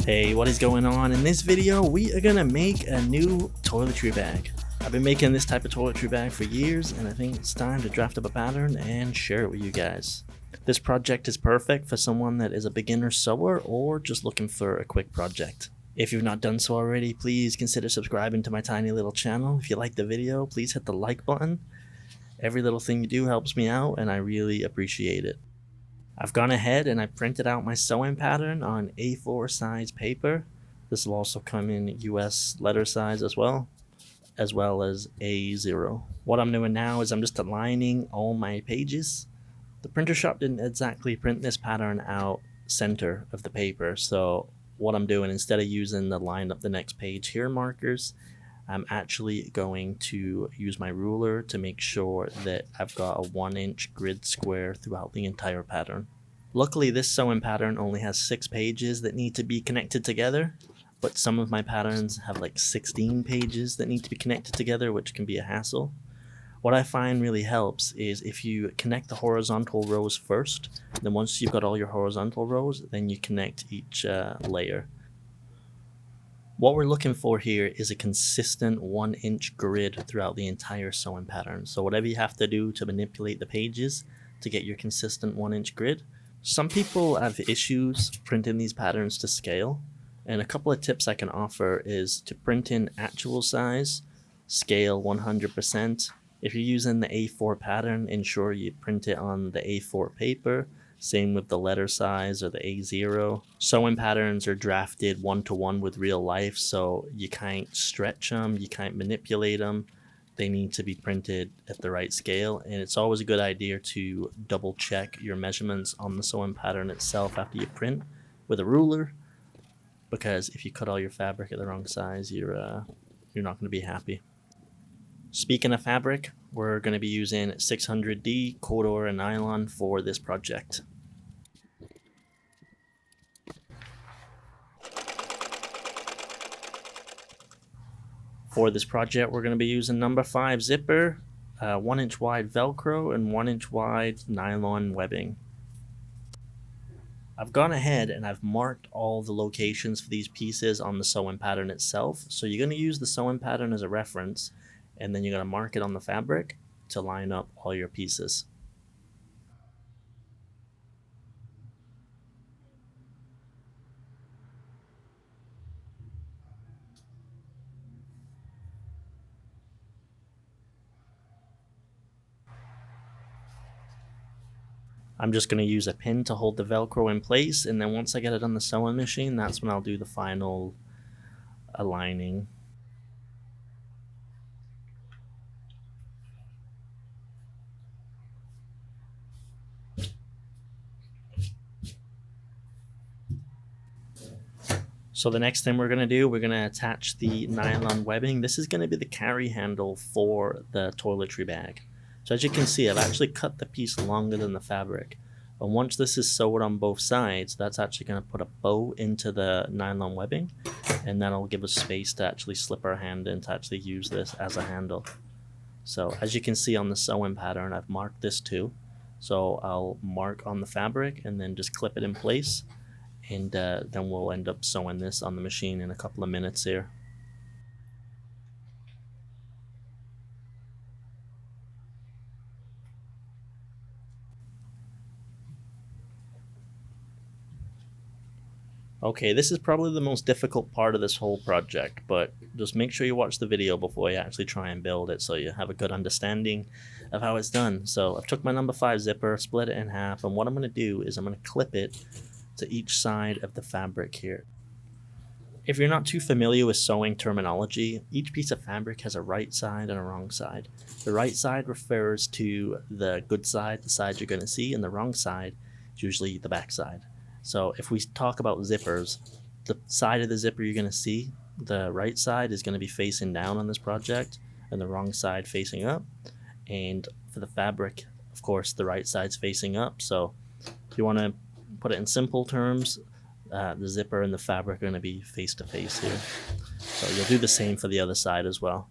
Hey, what is going on? In this video, we are gonna make a new toiletry bag. I've been making this type of toiletry bag for years, and I think it's time to draft up a pattern and share it with you guys. This project is perfect for someone that is a beginner sewer or just looking for a quick project. If you've not done so already, please consider subscribing to my tiny little channel. If you like the video, please hit the like button. Every little thing you do helps me out, and I really appreciate it. I've gone ahead and I printed out my sewing pattern on A4 size paper. This will also come in US letter size as well as A0. What I'm doing now is I'm just aligning all my pages. The printer shop didn't exactly print this pattern out center of the paper, so what I'm doing, instead of using the line up the next page here markers, I'm actually going to use my ruler to make sure that I've got a 1-inch grid square throughout the entire pattern. Luckily, this sewing pattern only has 6 pages that need to be connected together, but some of my patterns have like 16 pages that need to be connected together, which can be a hassle. What I find really helps is if you connect the horizontal rows first, then once you've got all your horizontal rows, then you connect each layer. What we're looking for here is a consistent 1-inch grid throughout the entire sewing pattern. So whatever you have to do to manipulate the pages to get your consistent 1-inch grid. Some people have issues printing these patterns to scale, and a couple of tips I can offer is to print in actual size, scale 100%. If you're using the A4 pattern, ensure you print it on the A4 paper. Same with the letter size or the A0. Sewing patterns are drafted 1-to-1 with real life, so you can't stretch them, you can't manipulate them. They need to be printed at the right scale, and it's always a good idea to double check your measurements on the sewing pattern itself after you print with a ruler, because if you cut all your fabric at the wrong size, you're not going to be happy. Speaking of fabric, we're going to be using 600D Cordura nylon for this project. For this project, we're going to be using number 5 zipper, 1-inch wide Velcro, and 1-inch wide nylon webbing. I've gone ahead and I've marked all the locations for these pieces on the sewing pattern itself. So you're going to use the sewing pattern as a reference, and then you're going to mark it on the fabric to line up all your pieces. I'm just going to use a pin to hold the Velcro in place, and then once I get it on the sewing machine, that's when I'll do the final aligning. So the next thing we're going to do, we're going to attach the nylon webbing. This is going to be the carry handle for the toiletry bag. So as you can see, I've actually cut the piece longer than the fabric. And once this is sewed on both sides, that's actually going to put a bow into the nylon webbing, and that'll give us space to actually slip our hand in to actually use this as a handle. So as you can see on the sewing pattern, I've marked this too. So I'll mark on the fabric and then just clip it in place. And then we'll end up sewing this on the machine in a couple of minutes here. Okay, this is probably the most difficult part of this whole project, but just make sure you watch the video before you actually try and build it so you have a good understanding of how it's done. So I've took my number 5 zipper, split it in half, and what I'm going to do is I'm going to clip it to each side of the fabric here. If you're not too familiar with sewing terminology, each piece of fabric has a right side and a wrong side. The right side refers to the good side, the side you're going to see, and the wrong side is usually the back side. So if we talk about zippers, the side of the zipper you're going to see, the right side is going to be facing down on this project, and the wrong side facing up. And for the fabric, of course, the right side's facing up. So if you want to put it in simple terms, the zipper and the fabric are going to be face to face here. So you'll do the same for the other side as well.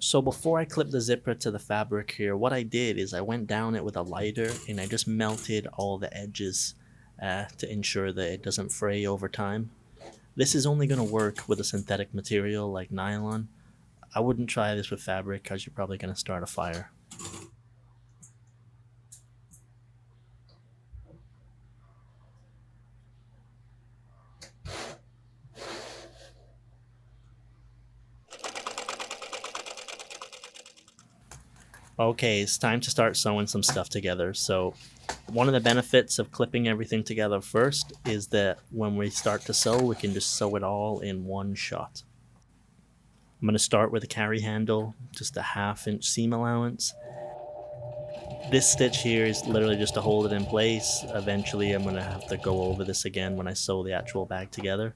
So before I clipped the zipper to the fabric here, what I did is I went down it with a lighter and I just melted all the edges to ensure that it doesn't fray over time. This is only going to work with a synthetic material like nylon. I wouldn't try this with fabric because you're probably going to start a fire. Okay, it's time to start sewing some stuff together. So one of the benefits of clipping everything together first is that when we start to sew, we can just sew it all in one shot. I'm going to start with a carry handle, just a 1/2 inch seam allowance. This stitch here is literally just to hold it in place. Eventually I'm going to have to go over this again when I sew the actual bag together,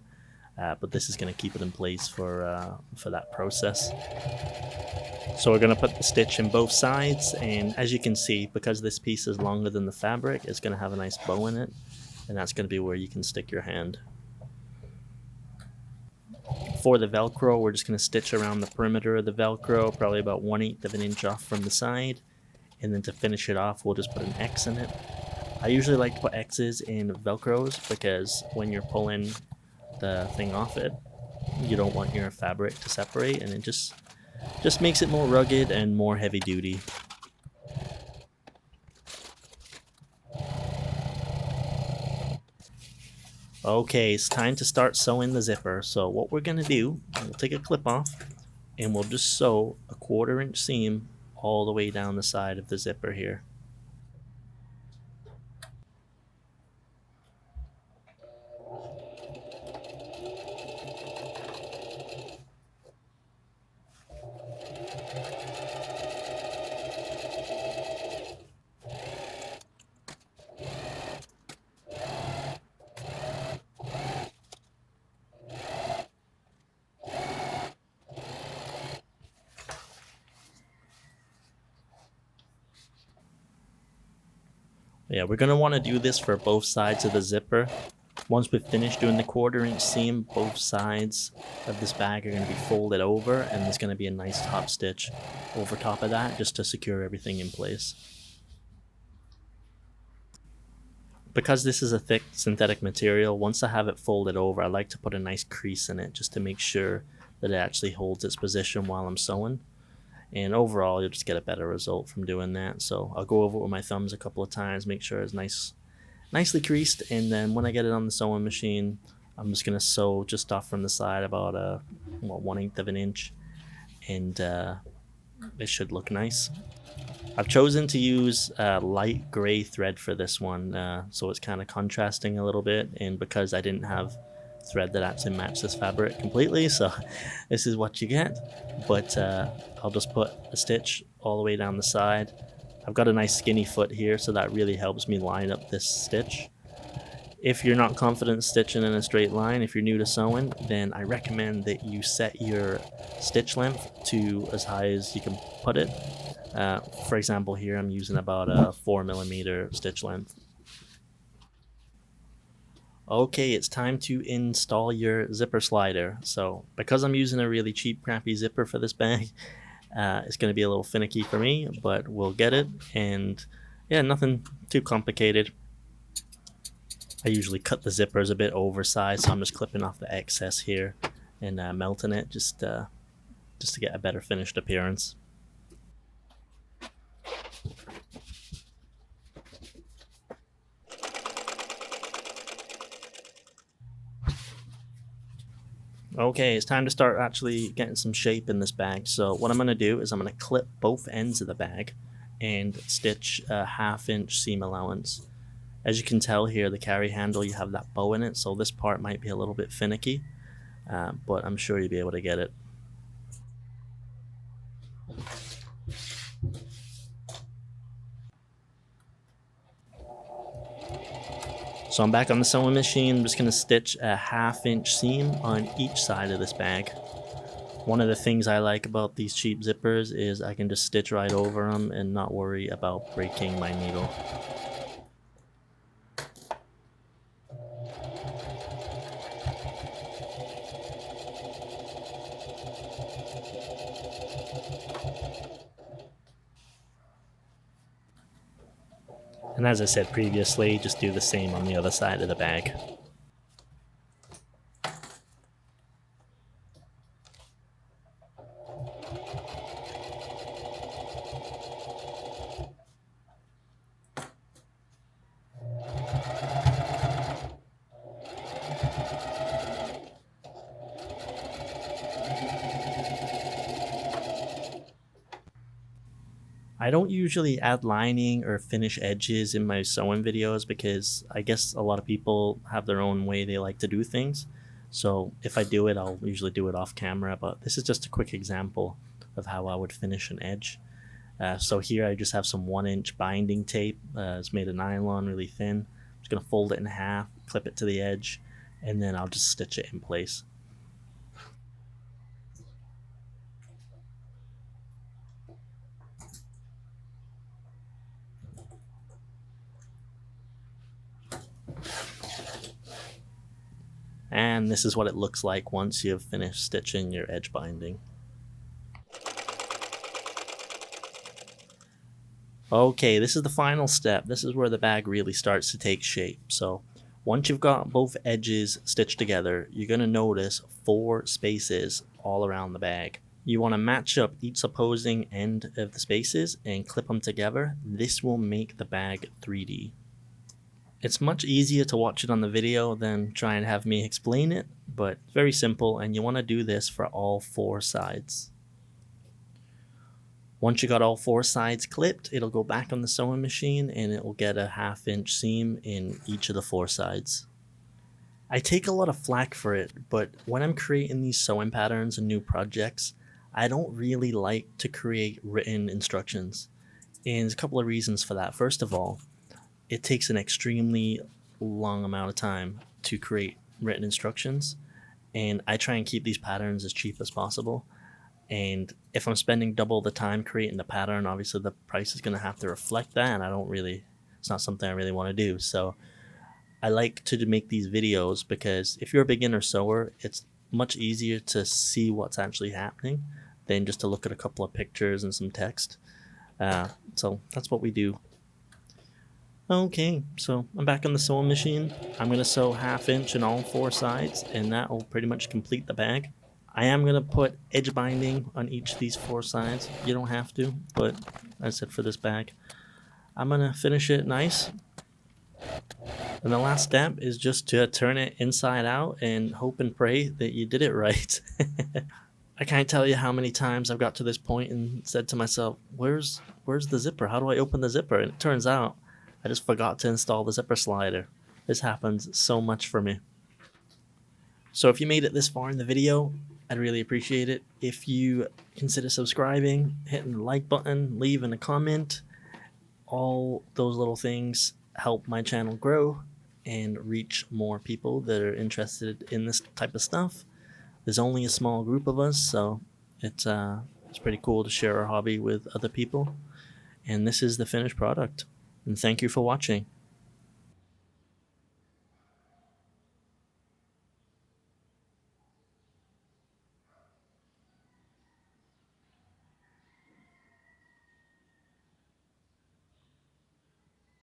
but this is going to keep it in place for that process. So we're going to put the stitch in both sides, and as you can see, because this piece is longer than the fabric, it's going to have a nice bow in it, and that's going to be where you can stick your hand. For the Velcro, we're just going to stitch around the perimeter of the Velcro, probably about 1/8 of an inch off from the side, and then to finish it off, we'll just put an X in it. I usually like to put X's in Velcros because when you're pulling the thing off it, you don't want your fabric to separate, and it just makes it more rugged and more heavy duty. Okay, it's time to start sewing the zipper. So what we're gonna do, we'll take a clip off and we'll just sew a 1/4 inch seam all the way down the side of the zipper here. Yeah, we're gonna wanna do this for both sides of the zipper. Once we've finished doing the 1/4 inch seam, both sides of this bag are gonna be folded over, and there's gonna be a nice top stitch over top of that just to secure everything in place. Because this is a thick synthetic material, once I have it folded over, I like to put a nice crease in it just to make sure that it actually holds its position while I'm sewing. And overall, you'll just get a better result from doing that. So I'll go over it with my thumbs a couple of times, make sure it's nicely creased, and then when I get it on the sewing machine, I'm just gonna sew just off from the side about 1/8 of an inch, and it should look nice. I've chosen to use light gray thread for this one, so it's kind of contrasting a little bit, and because I didn't have thread that actually matched this fabric completely, so this is what you get. But I'll just put a stitch all the way down the side. I've got a nice skinny foot here, so that really helps me line up this stitch. If you're not confident stitching in a straight line, if you're new to sewing, then I recommend that you set your stitch length to as high as you can put it. For example, here I'm using about a 4mm stitch length. Okay, it's time to install your zipper slider. So because I'm using a really cheap, crappy zipper for this bag, it's going to be a little finicky for me, but we'll get it. And yeah, nothing too complicated. I usually cut the zippers a bit oversized, so I'm just clipping off the excess here and melting it just to get a better finished appearance. Okay, it's time to start actually getting some shape in this bag. So what I'm going to do is I'm going to clip both ends of the bag and stitch a 1/2 inch seam allowance. As you can tell here, the carry handle, you have that bow in it, so this part might be a little bit finicky, but I'm sure you'll be able to get it. So I'm back on the sewing machine. I'm just going to stitch a 1/2 inch seam on each side of this bag. One of the things I like about these cheap zippers is I can just stitch right over them and not worry about breaking my needle. And as I said previously, just do the same on the other side of the bag. I don't usually add lining or finish edges in my sewing videos because I guess a lot of people have their own way they like to do things. So if I do it, I'll usually do it off camera, but this is just a quick example of how I would finish an edge. So here I just have some 1-inch binding tape. It's made of nylon, really thin. I'm just gonna fold it in half, clip it to the edge, and then I'll just stitch it in place. And this is what it looks like once you've finished stitching your edge binding. Okay, this is the final step. This is where the bag really starts to take shape. So once you've got both edges stitched together, you're going to notice 4 spaces all around the bag. You want to match up each opposing end of the spaces and clip them together. This will make the bag 3D. It's much easier to watch it on the video than try and have me explain it, but it's very simple, and you want to do this for all 4 sides. Once you got all 4 sides clipped, it'll go back on the sewing machine and it will get a 1/2-inch seam in each of the 4 sides. I take a lot of flack for it, but when I'm creating these sewing patterns and new projects, I don't really like to create written instructions. And there's a couple of reasons for that. First of all, it takes an extremely long amount of time to create written instructions, and I try and keep these patterns as cheap as possible. And if I'm spending double the time creating the pattern, obviously the price is going to have to reflect that, and it's not something I really want to do. So I like to make these videos because if you're a beginner sewer, it's much easier to see what's actually happening than just to look at a couple of pictures and some text. So that's what we do. Okay, so I'm back on the sewing machine. I'm going to sew 1/2-inch in all 4 sides, and that will pretty much complete the bag. I am going to put edge binding on each of these 4 sides. You don't have to, but as I said, for this bag, I'm going to finish it nice. And the last step is just to turn it inside out and hope and pray that you did it right. I can't tell you how many times I've got to this point and said to myself, where's the zipper? How do I open the zipper? And it turns out I just forgot to install the zipper slider. This happens so much for me. So if you made it this far in the video, I'd really appreciate it if you consider subscribing, hitting the like button, leaving a comment. All those little things help my channel grow and reach more people that are interested in this type of stuff. There's only a small group of us, so it's pretty cool to share our hobby with other people. And this is the finished product. And thank you for watching.